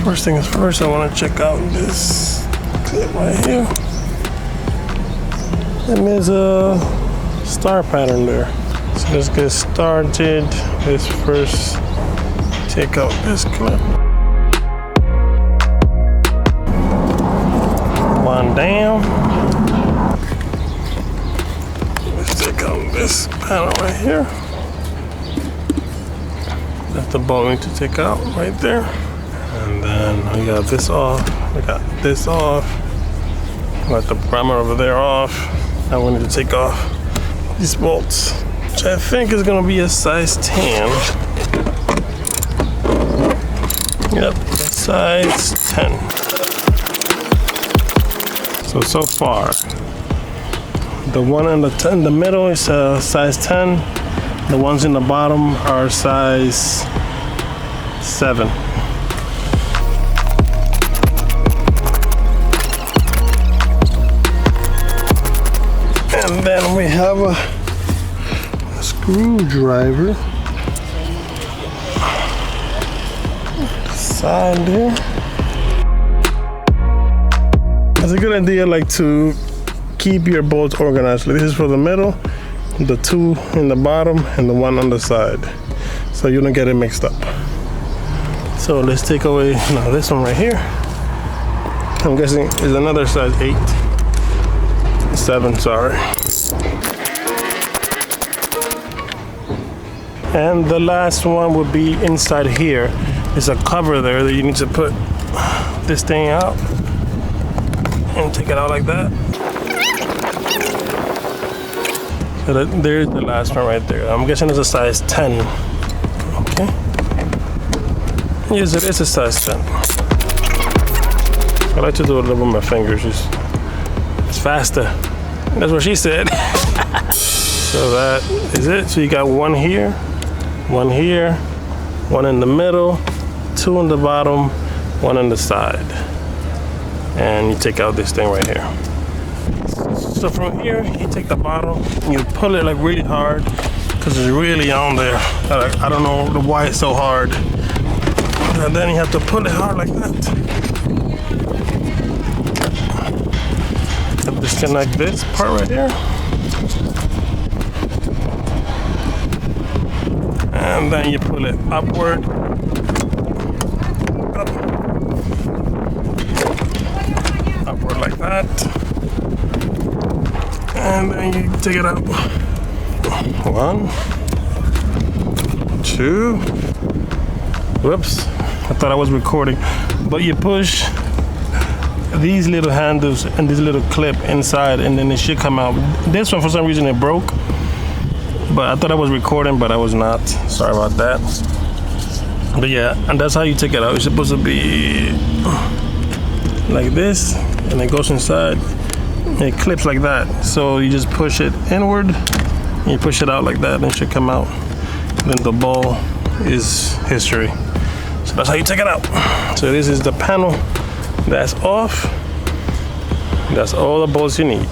First things first, I want to check out this clip right here. And there's a star pattern there. So let's get started. Let's first take out this clip. One down. Let's take out this panel right here. That's the bolt we need to take out right there. And then we got this off. We got this off. We got the primer over there off. Now we need to take off these bolts, which I think is gonna be a size 10. Yep, size 10. So far, the one in the middle is a size 10. The ones in the bottom are size 7. And then we have a screwdriver. Side there. It's a good idea, like, to keep your bolts organized. Like, this is for the middle, the 2 in the bottom, and the 1 on the side, so you don't get it mixed up. So let's take away this one right here. I'm guessing is another size 8. 7, sorry. And the last one would be inside here. There's a cover there that you need to put this thing out and take it out like that. So there's the last one right there. I'm guessing it's a size 10. Okay. Yes, it is a size 10. I like to do it a little with my fingers. It's faster. That's what she said. So that is it. So you got 1 here, 1 here, 1 in the middle, 2 in the bottom, 1 on the side. And you take out this thing right here. So from here, you take the bottom and you pull it like really hard because it's really on there. I don't know why it's so hard. And then you have to pull it hard like that. Disconnect this part right here. And then you pull it upward. Up. Upward like that. And then you take it out. 1, 2. Whoops, I thought I was recording. But you push these little handles and this little clip inside, and then it should come out. This one, for some reason, it broke. But I thought I was recording, but I was not. Sorry about that. But yeah, and that's how you take it out. It's supposed to be like this, and it goes inside. And it clips like that. So you just push it inward, and you push it out like that, and it should come out. Then the ball is history. So that's how you take it out. So this is the panel that's off. That's all the bolts you need.